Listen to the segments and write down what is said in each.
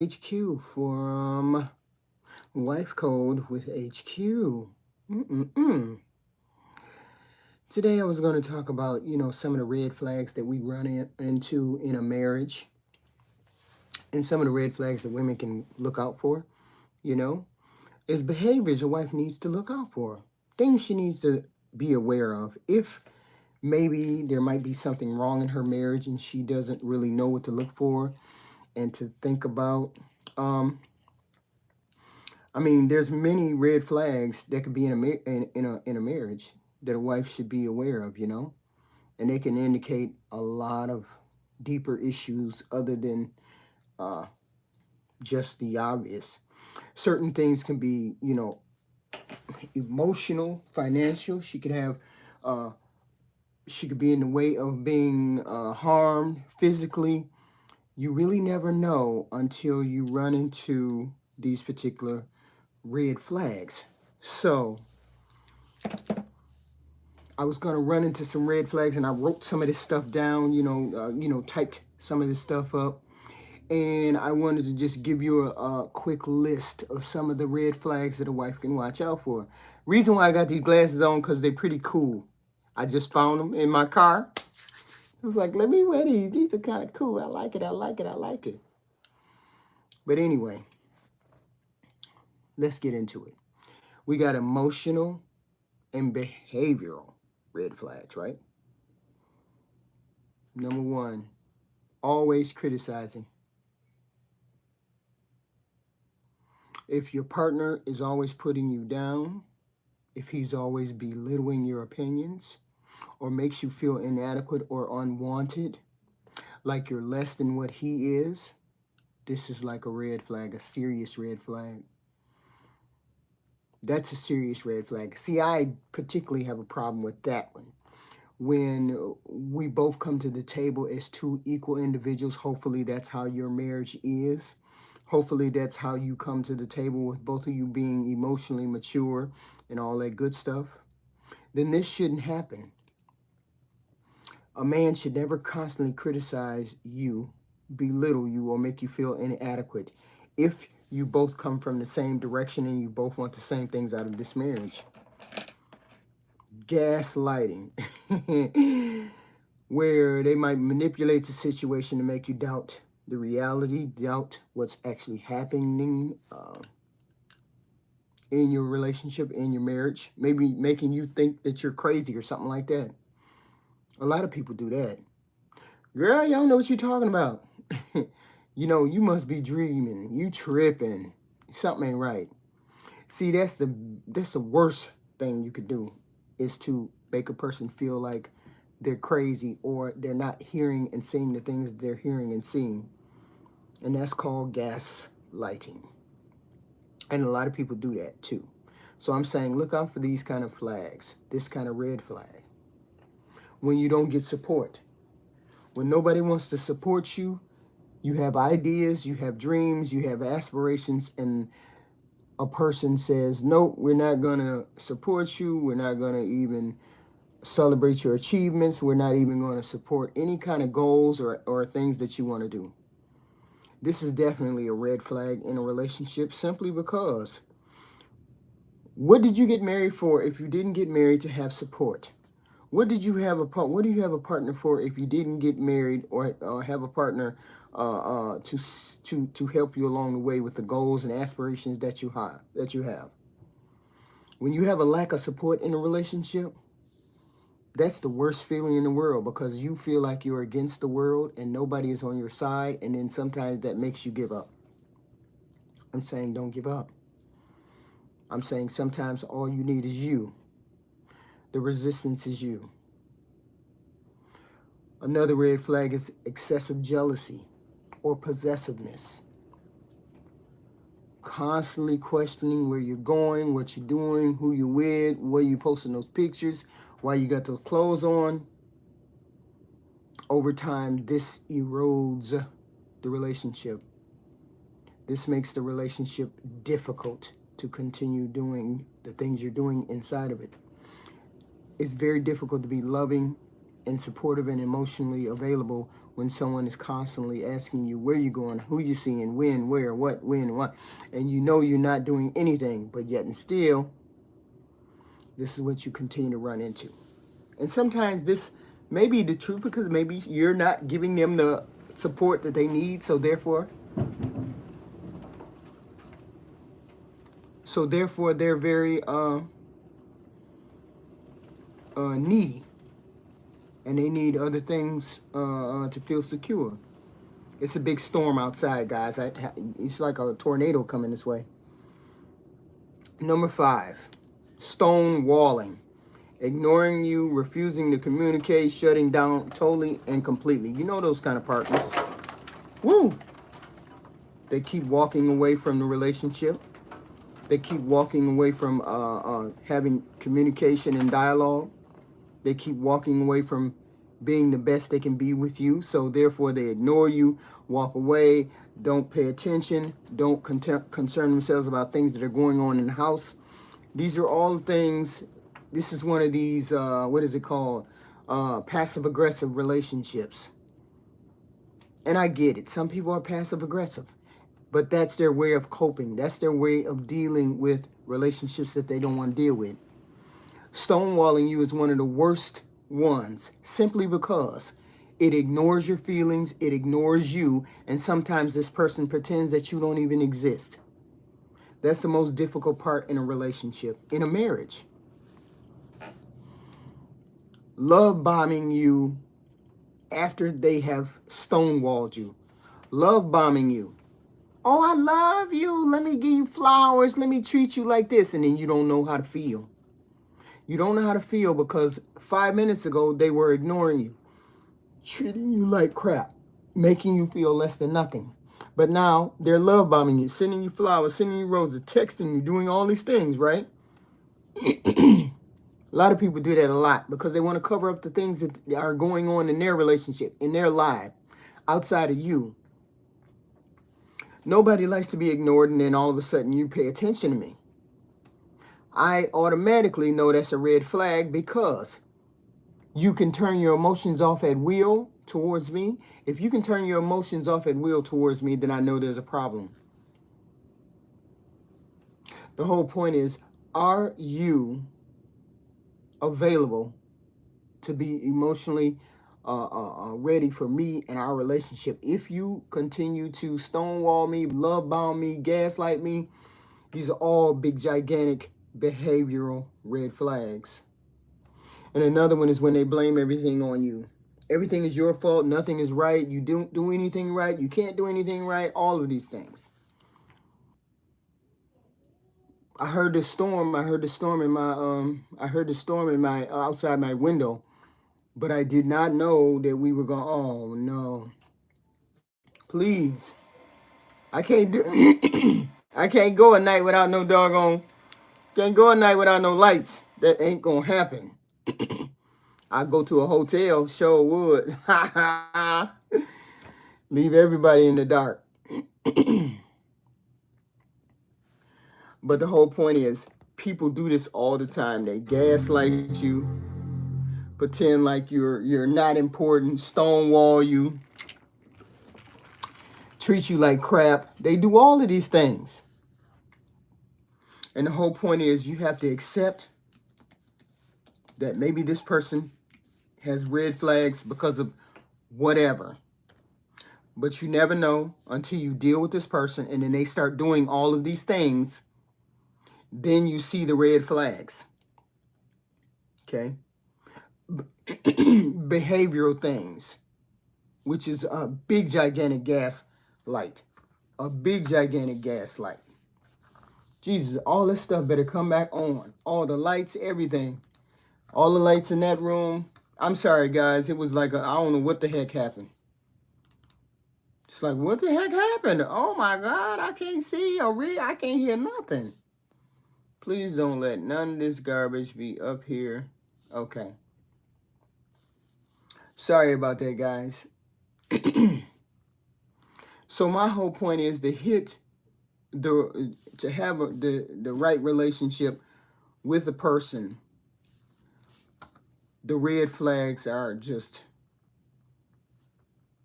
HQ from Life Code with HQ. Today I was going to talk about, some of the red flags that we run into in a marriage and some of the red flags that women can look out for, you know, is behaviors a wife needs to look out for. Things she needs to be aware of. If maybe there might be something wrong in her marriage and she doesn't really know what to look for and to think about. There's many red flags that could be in a marriage that a wife should be aware of, and they can indicate a lot of deeper issues other than uh, just the obvious. Certain things can be, emotional, financial. Uh, she could be in the way of being harmed physically. You really never know until you run into these particular red flags. So I was gonna run into some red flags, and I wrote some of this stuff down. Typed some of this stuff up, and I wanted to just give you a quick list of some of the red flags that a wife can watch out for. Reason why I got these glasses on because they're pretty cool. I just found them in my car. I was like, let me wear these. These are kind of cool. I like it. I like it. I like it. But anyway, let's get into it. We got emotional and behavioral red flags, right? Number one, always criticizing. If your partner is always putting you down, if he's always belittling your opinions, or makes you feel inadequate or unwanted, like you're less than what he is, this is like a red flag, a serious red flag. That's a serious red flag. See, I particularly have a problem with that one. When we both come to the table as two equal individuals, hopefully that's how your marriage is. Hopefully that's how you come to the table, with both of you being emotionally mature and all that good stuff. Then this shouldn't happen. A man should never constantly criticize you, belittle you, or make you feel inadequate if you both come from the same direction and you both want the same things out of this marriage. Gaslighting, where they might manipulate the situation to make you doubt the reality, doubt what's actually happening in your relationship, in your marriage, maybe making you think that you're crazy or something like that. A lot of people do that. Girl, y'all know what you're talking about. You must be dreaming. You tripping. Something ain't right. See, that's the worst thing you could do, is to make a person feel like they're crazy or they're not hearing and seeing the things they're hearing and seeing. And that's called gaslighting. And a lot of people do that too. So I'm saying, look out for these kind of flags, this kind of red flag. When you don't get support, when nobody wants to support you, you have ideas, you have dreams, you have aspirations, and a person says, nope, we're not going to support you. We're not going to even celebrate your achievements. We're not even going to support any kind of goals or things that you want to do. This is definitely a red flag in a relationship, simply because what did you get married for if you didn't get married to have support? What do you have a partner for if you didn't get married or have a partner to help you along the way with the goals and aspirations that you have? When you have a lack of support in a relationship, that's the worst feeling in the world, because you feel like you're against the world and nobody is on your side, and then sometimes that makes you give up. I'm saying don't give up. I'm saying sometimes all you need is you. The resistance is you. Another red flag is excessive jealousy or possessiveness. Constantly questioning where you're going, what you're doing, who you're with, where you posting those pictures, why you got those clothes on. Over time, this erodes the relationship. This makes the relationship difficult to continue doing the things you're doing inside of it. It's very difficult to be loving and supportive and emotionally available when someone is constantly asking you where you going, who you seeing, when, where, what, when, what, and you know you're not doing anything, but yet and still, this is what you continue to run into. And sometimes this may be the truth because maybe you're not giving them the support that they need, so therefore they're very needy, and they need other things to feel secure. It's a big storm outside, guys. It's like a tornado coming this way. Number 5, stonewalling. Ignoring you, refusing to communicate, shutting down totally and completely. You know those kind of partners. Woo! They keep walking away from the relationship. They keep walking away from having communication and dialogue. They keep walking away from being the best they can be with you. So therefore they ignore you, walk away, don't pay attention, don't concern themselves about things that are going on in the house. These are all things. This is one of these, what is it called? Passive-aggressive relationships. And I get it. Some people are passive-aggressive. But that's their way of coping. That's their way of dealing with relationships that they don't want to deal with. Stonewalling you is one of the worst ones, simply because it ignores your feelings, it ignores you, and sometimes this person pretends that you don't even exist. That's the most difficult part in a relationship, in a marriage. Love bombing you after they have stonewalled you. Love bombing you. Oh, I love you. Let me give you flowers. Let me treat you like this. And then you don't know how to feel. You don't know how to feel because 5 minutes ago, they were ignoring you, treating you like crap, making you feel less than nothing. But now they're love bombing you, sending you flowers, sending you roses, texting you, doing all these things, right? A lot of people do that a lot because they want to cover up the things that are going on in their relationship, in their life, outside of you. Nobody likes to be ignored, and then all of a sudden you pay attention to me. I automatically know that's a red flag because you can turn your emotions off at will towards me. If you can turn your emotions off at will towards me, then I know there's a problem. The whole point is, are you available to be emotionally ready for me and our relationship? If you continue to stonewall me, love bomb me, gaslight me, these are all big, gigantic behavioral red flags. And another one is when they blame everything on you. Everything is your fault. Nothing is right. You don't do anything right. You can't do anything right. All of these things. I heard the storm. I heard the storm in my outside my window, but I did not know that we were going. Oh no! Please, I can't do. I can't go a night without no doggone. Can't go a night without no lights. That ain't gonna happen. I go to a hotel, sure would. Leave everybody in the dark. But the whole point is, people do this all the time. They gaslight you, pretend like you're not important, stonewall you, treat you like crap. They do all of these things. And the whole point is, you have to accept that maybe this person has red flags because of whatever. But you never know until you deal with this person and then they start doing all of these things. Then you see the red flags. Okay? Behavioral things, which is a big, gigantic gas light. A big, gigantic gas light. Jesus, all this stuff better come back on. All the lights, everything. All the lights in that room. I'm sorry, guys. It was like, I don't know what the heck happened. It's like, what the heck happened? Oh, my God. I can't see or read. I can't hear nothing. Please don't let none of this garbage be up here. Okay. Sorry about that, guys. So my whole point is to have the right relationship with a person. The red flags are just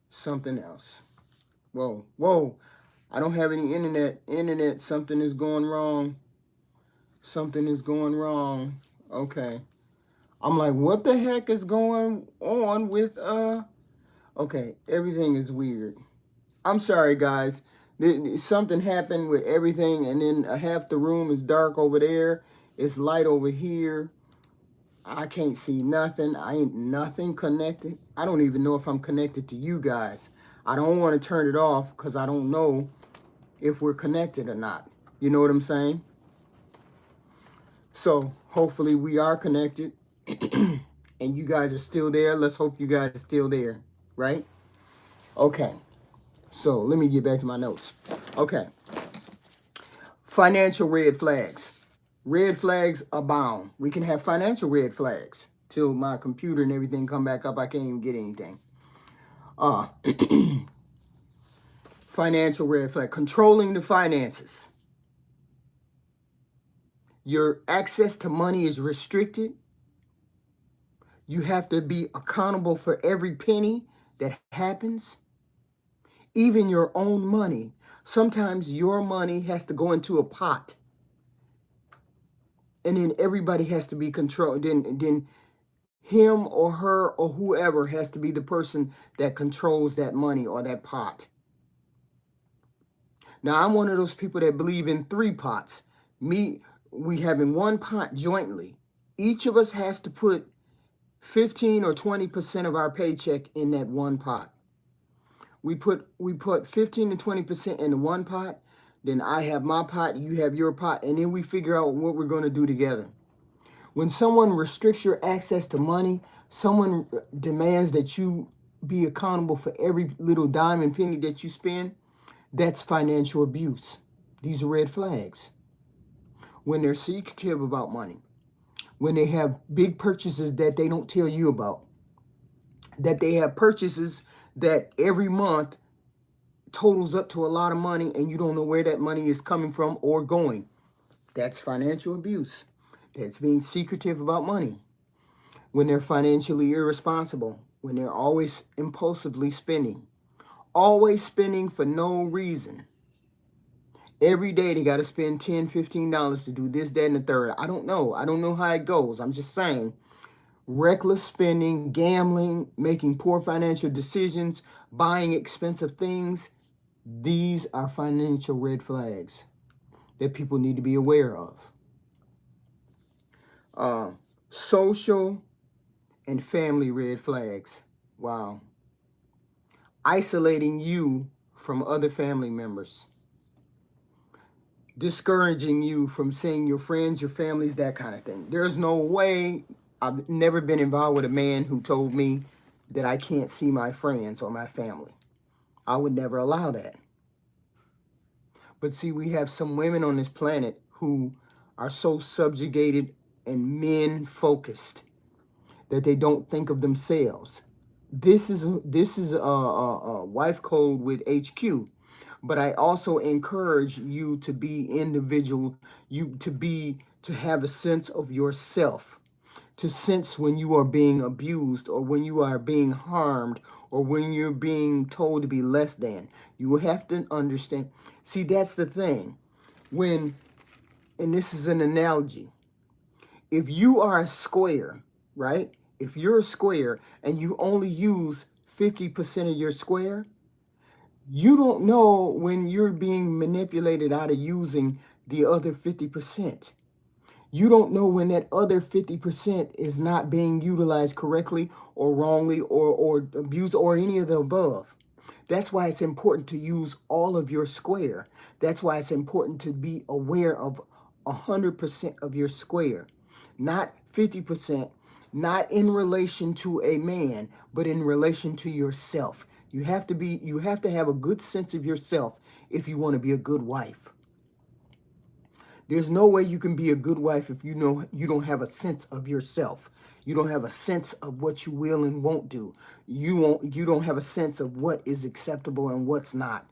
something else. Whoa, whoa. I don't have any internet. Something is going wrong. Something is going wrong. Okay. I'm like, what the heck is going on with okay, everything is weird. I'm sorry, guys. Something happened with everything, and then half the room is dark over there. It's light over here. I can't see nothing. I ain't nothing connected. I don't even know if I'm connected to you guys. I don't want to turn it off because I don't know if we're connected or not. You know what I'm saying? So hopefully we are connected and you guys are still there. Let's hope you guys are still there, right? Okay. So let me get back to my notes. Okay. Financial red flags. Red flags abound. We can have financial red flags till my computer and everything come back up. I can't even get anything. Financial red flag. Controlling the finances. Your access to money is restricted. You have to be accountable for every penny that happens. Even your own money. Sometimes your money has to go into a pot. And then everybody has to be controlled. Then him or her or whoever has to be the person that controls that money or that pot. Now, I'm one of those people that believe in 3 pots. We having 1 pot jointly. Each of us has to put 15 or 20% of our paycheck in that 1 pot. We put 15 to 20% in the 1 pot. Then I have my pot, you have your pot, and then we figure out what we're going to do together. When someone restricts your access to money, someone demands that you be accountable for every little dime and penny that you spend, that's financial abuse. These are red flags. When they're secretive about money, when they have big purchases that they don't tell you about, that they have purchases that every month totals up to a lot of money and you don't know where that money is coming from or going. That's financial abuse. That's being secretive about money. When they're financially irresponsible, when they're always impulsively spending, always spending for no reason. Every day they got to spend $10, $15 to do this, that, and the third. I don't know. I don't know how it goes. I'm just saying. Reckless spending, gambling, making poor financial decisions, buying expensive things. These are financial red flags that people need to be aware of. Social and family red flags. Wow. Isolating you from other family members. Discouraging you from seeing your friends, your families, that kind of thing. There's no way. I've never been involved with a man who told me that I can't see my friends or my family. I would never allow that. But see, we have some women on this planet who are so subjugated and men focused that they don't think of themselves. This is a wife code with HQ. But I also encourage you to be individual, to have a sense of yourself, to sense when you are being abused or when you are being harmed or when you're being told to be less than. You have to understand. See, that's the thing. And this is an analogy. If you are a square, right? If you're a square and you only use 50% of your square, you don't know when you're being manipulated out of using the other 50%. You don't know when that other 50% is not being utilized correctly or wrongly or abused or any of the above. That's why it's important to use all of your square. That's why it's important to be aware of 100% of your square, not 50%, not in relation to a man, but in relation to yourself. You have to have a good sense of yourself if you want to be a good wife. There's no way you can be a good wife if you don't have a sense of yourself. You don't have a sense of what you will and won't do. You don't have a sense of what is acceptable and what's not.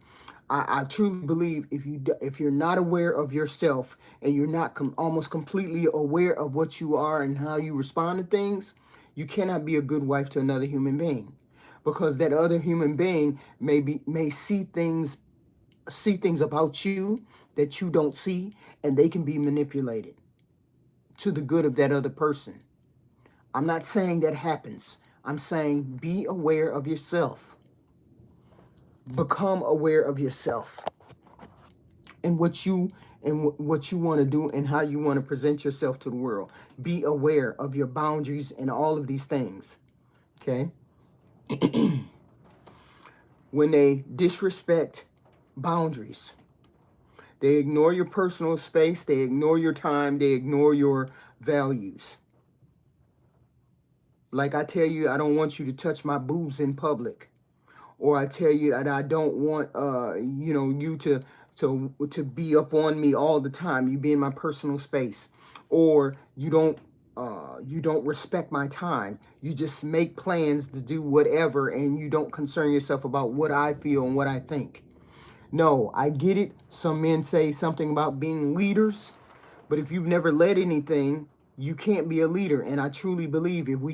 I truly believe if you're not aware of yourself and you're not almost completely aware of what you are and how you respond to things, You cannot be a good wife to another human being, because that other human being may see things about you that you don't see, and they can be manipulated to the good of that other person. I'm not saying that happens. I'm saying be aware of yourself. Become aware of yourself and what you want to do and how you want to present yourself to the world. Be aware of your boundaries and all of these things. Okay? When they disrespect boundaries, they ignore your personal space, they ignore your time, they ignore your values. Like I tell you, I don't want you to touch my boobs in public. Or I tell you that I don't want you to be up on me all the time. You be in my personal space. Or you don't respect my time. You just make plans to do whatever, and you don't concern yourself about what I feel and what I think. No, I get it. Some men say something about being leaders, but if you've never led anything, you can't be a leader. And I truly believe if we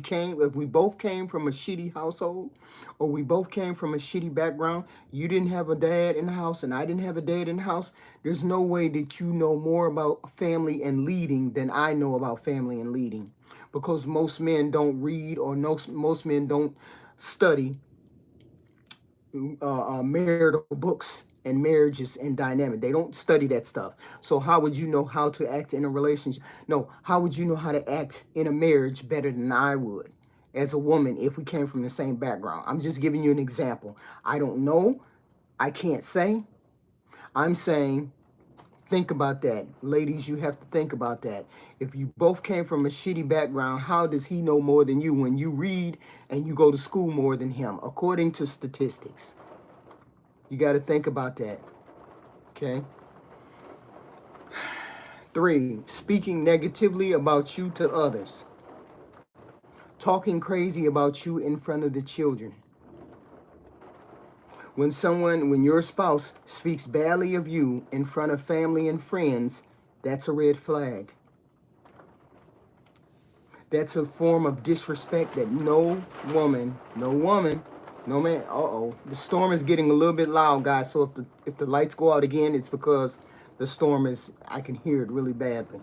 both came from a shitty household, or we both came from a shitty background, you didn't have a dad in the house and I didn't have a dad in the house, there's no way that you know more about family and leading than I know about family and leading. Because most men don't read, or most men don't study marital books and marriages and dynamic. They don't study that stuff. So how would you know how to act in a relationship? No, how would you know how to act in a marriage better than I would as a woman if we came from the same background? I'm just giving you an example. I don't know. I can't say. I'm saying think about that. Ladies, you have to think about that. If you both came from a shitty background, how does he know more than you when you read and you go to school more than him, according to statistics? You got to think about that. Okay? 3, speaking negatively about you to others. Talking crazy about you in front of the children. When your spouse speaks badly of you in front of family and friends, that's a red flag. That's a form of disrespect that no woman, no man. The storm is getting a little bit loud, guys. So if the lights go out again, it's because the storm I can hear it really badly.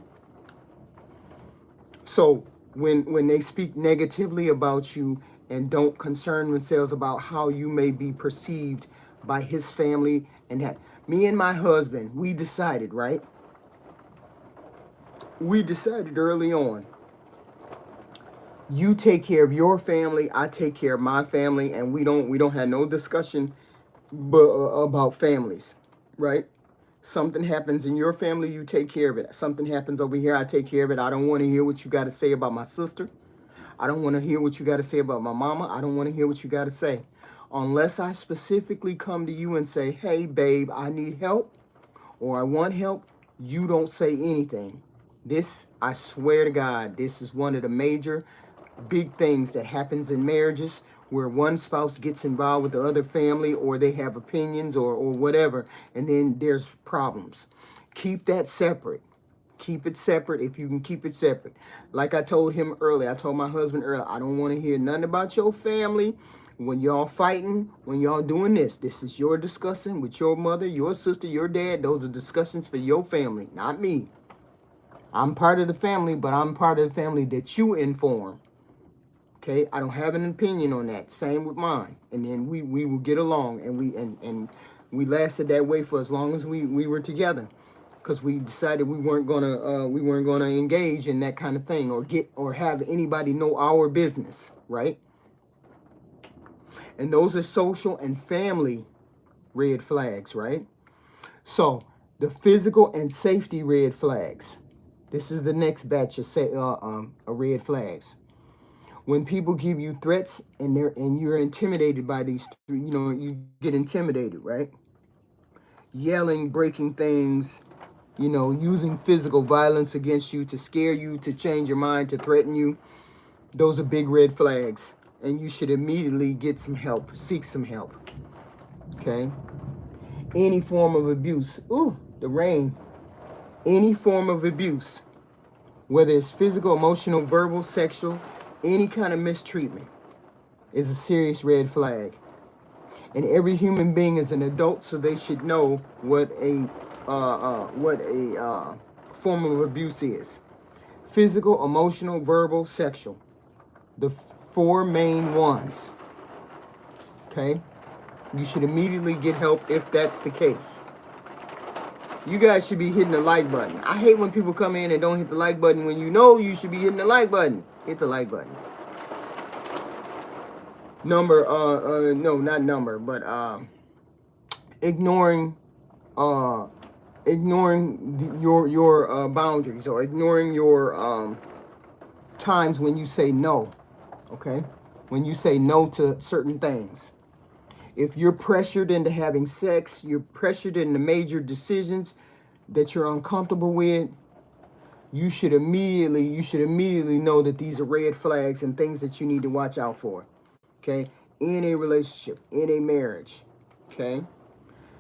So when they speak negatively about you and don't concern themselves about how you may be perceived by his family, and that, me and my husband, we decided, right? We decided early on, you take care of your family, I take care of my family, and we don't have no discussion about families, right? Something happens in your family, you take care of it. Something happens over here, I take care of it. I don't want to hear what you got to say about my sister. I don't want to hear what you got to say about my mama. I don't want to hear what you got to say. Unless I specifically come to you and say, hey, babe, I need help, or I want help, you don't say anything. This, I swear to God, this is one of the major big things that happens in marriages, where one spouse gets involved with the other family, or they have opinions or whatever, and then there's problems. Keep that separate. Keep it separate if you can keep it separate. Like I told him earlier, I told my husband earlier, I don't want to hear nothing about your family. When y'all fighting, when y'all doing this is your discussion with your mother, your sister, your dad. Those are discussions for your family, not me. I'm part of the family, but I'm part of the family that you inform. Okay, I don't have an opinion on that. Same with mine. And then we will get along, and we lasted that way for as long as we were together, because we decided we weren't gonna engage in that kind of thing, or have anybody know our business, right? And those are social and family red flags, right? So the physical and safety red flags. This is the next batch of red flags. When people give you threats and you're intimidated by these, you get intimidated, right? Yelling, breaking things, using physical violence against you to scare you, to change your mind, to threaten you. Those are big red flags, and you should immediately get some help, seek some help. Okay? Any form of abuse. Ooh, the rain. Any form of abuse, whether it's physical, emotional, verbal, sexual, Any kind of mistreatment is a serious red flag. And every human being is an adult, so they should know what a form of abuse is: physical, emotional, verbal, sexual. The four main ones. Okay, you should immediately get help if that's the case. You guys should be hitting the like button. I hate when people come in and don't hit the like button when you know you should be hitting the like button. Hit the like button. No, not number, but ignoring your boundaries, or ignoring your times when you say no. Okay, when you say no to certain things. If you're pressured into having sex, you're pressured into major decisions that you're uncomfortable with, you should immediately know that these are red flags and things that you need to watch out for. Okay? In a relationship, in a marriage. Okay?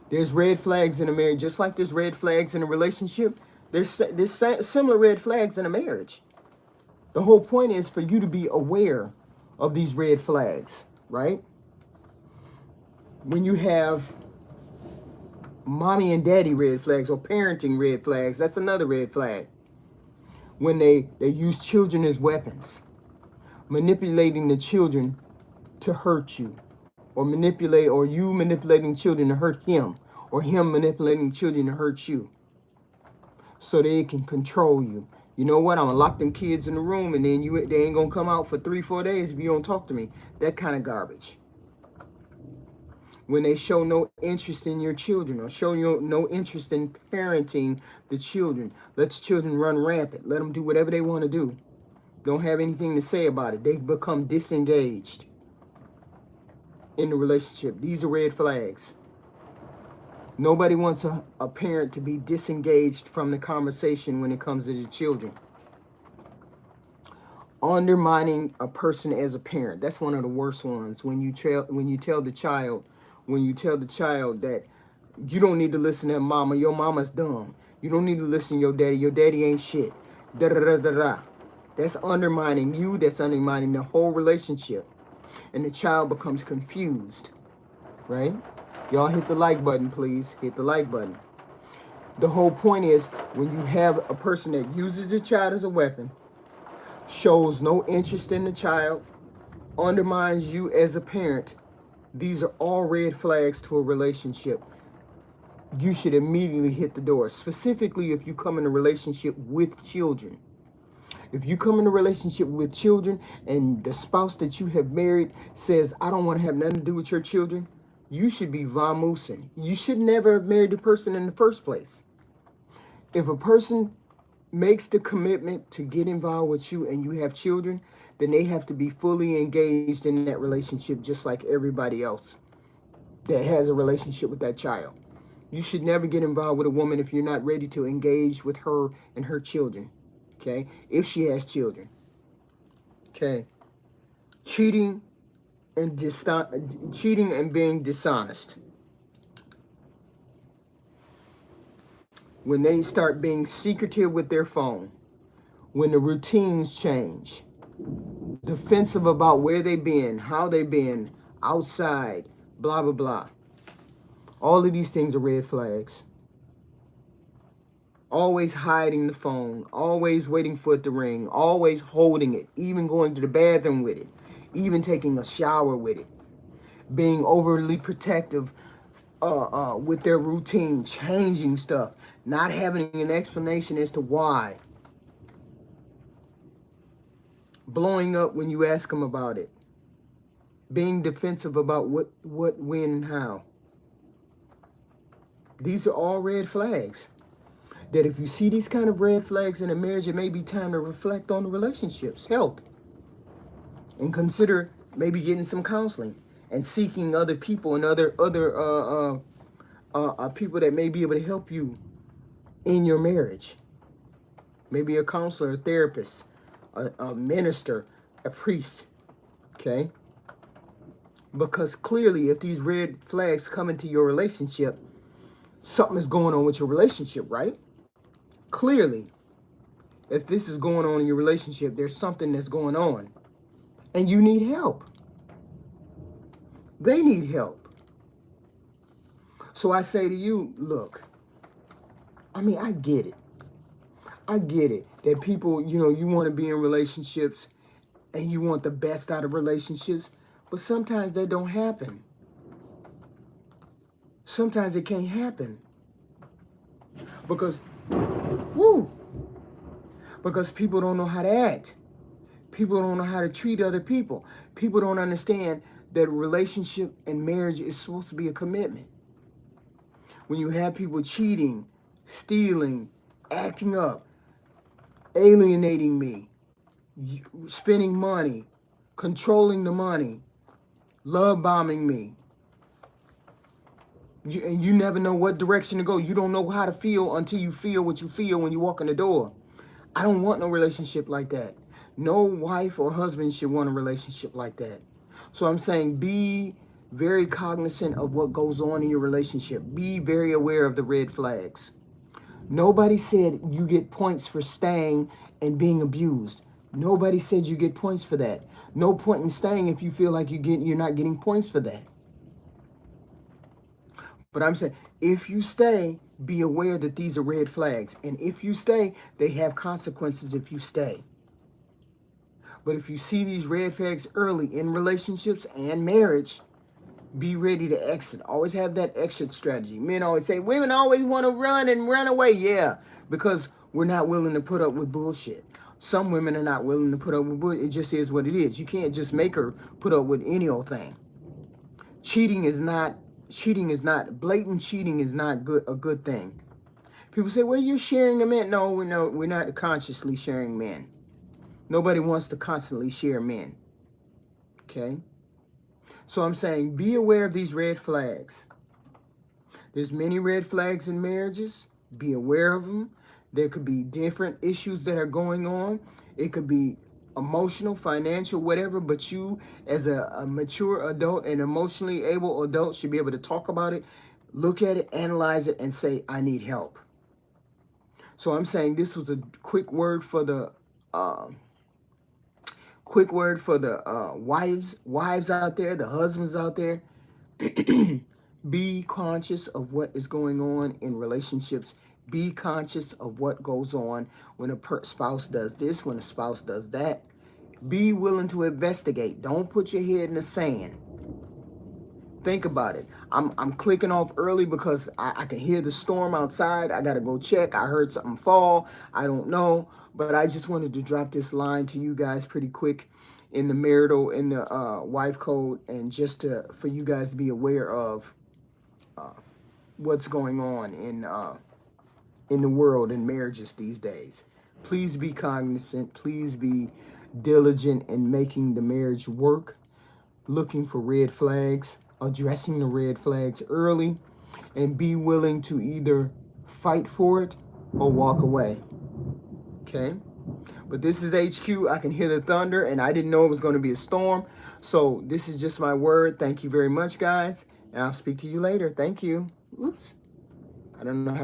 There's red flags in a marriage, just like there's red flags in a relationship. There's similar red flags in a marriage. The whole point is for you to be aware of these red flags, right? When you have mommy and daddy red flags, or parenting red flags, that's another red flag. When they use children as weapons, manipulating the children to hurt you, or you manipulating children to hurt him, or him manipulating children to hurt you, so they can control you. You know what? I'm gonna lock them kids in the room, and then they ain't gonna come out for 3-4 days if you don't talk to me. That kind of garbage. When they show no interest in your children, or show you no interest in parenting the children, let the children run rampant. Let them do whatever they want to do. Don't have anything to say about it. They become disengaged in the relationship. These are red flags. Nobody wants a parent to be disengaged from the conversation when it comes to the children. Undermining a person as a parent. That's one of the worst ones. When you tell the child that you don't need to listen to mama, your mama's dumb. You don't need to listen to your daddy ain't shit. Da da da da da. That's undermining you, that's undermining the whole relationship. And the child becomes confused, right? Y'all hit the like button, please. Hit the like button. The whole point is, when you have a person that uses the child as a weapon, shows no interest in the child, undermines you as a parent, these are all red flags to a relationship. You should immediately hit the door, specifically if you come in a relationship with children. If you come in a relationship with children and the spouse that you have married says, I don't want to have nothing to do with your children, you should be vamoosing. You should never have married the person in the first place. If a person makes the commitment to get involved with you and you have children, then they have to be fully engaged in that relationship, just like everybody else that has a relationship with that child. You should never get involved with a woman if you're not ready to engage with her and her children. Okay? If she has children. Okay? Cheating and being dishonest. When they start being secretive with their phone, when the routines change, defensive about where they've been, how they've been, outside, blah, blah, blah. All of these things are red flags. Always hiding the phone, always waiting for it to ring, always holding it, even going to the bathroom with it, even taking a shower with it, being overly protective with their routine, changing stuff, not having an explanation as to why, blowing up when you ask them about it, being defensive about what, when, and how. These are all red flags. That if you see these kind of red flags in a marriage, it may be time to reflect on the relationship's health and consider maybe getting some counseling and seeking other people and other people that may be able to help you in your marriage. Maybe a counselor, a therapist, a minister, a priest. Okay? Because clearly, if these red flags come into your relationship, something is going on with your relationship, right? Clearly, if this is going on in your relationship, there's something that's going on. And you need help. They need help. So I say to you, look, I mean, I get it. I get it that people, you want to be in relationships and you want the best out of relationships, but sometimes that don't happen. Sometimes it can't happen because, because people don't know how to act. People don't know how to treat other people. People don't understand that a relationship and marriage is supposed to be a commitment. When you have people cheating, stealing, acting up, alienating me, spending money, controlling the money, love bombing me, and you never know what direction to go. You don't know how to feel until you feel what you feel when you walk in the door. I don't want no relationship like that. No wife or husband should want a relationship like that. So I'm saying be very cognizant of what goes on in your relationship. Be very aware of the red flags. Nobody said you get points for staying and being abused. Nobody said you get points for that. No point in staying if you feel like you're not getting points for that. But I'm saying, if you stay, be aware that these are red flags. And if you stay, they have consequences if you stay. But if you see these red flags early in relationships and marriage, be ready to exit. Always have that exit strategy. Men always say, women always want to run and run away. Yeah, because we're not willing to put up with bullshit. Some women are not willing to put up with bullshit. It just is what it is. You can't just make her put up with any old thing. Blatant cheating is not a good thing. People say, well, you're sharing a man. No, we're not consciously sharing men. Nobody wants to constantly share men. Okay? So I'm saying, be aware of these red flags. There's many red flags in marriages. Be aware of them. There could be different issues that are going on. It could be emotional, financial, whatever, but you as a mature adult and emotionally able adult should be able to talk about it, look at it, analyze it, and say, I need help. So I'm saying this was a quick word for the wives out there, the husbands out there. Be conscious of what is going on in relationships. Be conscious of what goes on when a spouse does this, when a spouse does that. Be willing to investigate. Don't put your head in the sand. Think about it. I'm clicking off early because I can hear the storm outside. I got to go check. I heard something fall. I don't know. But I just wanted to drop this line to you guys pretty quick in the marital, in the wife code, and just for you guys to be aware of what's going on in the world in marriages these days. Please be cognizant. Please be diligent in making the marriage work, looking for red flags, addressing the red flags early, and be willing to either fight for it or walk away. Okay? But this is HQ. I can hear the thunder, and I didn't know it was going to be a storm. So this is just my word. Thank you very much, guys. And I'll speak to you later. Thank you. Oops. I don't know how to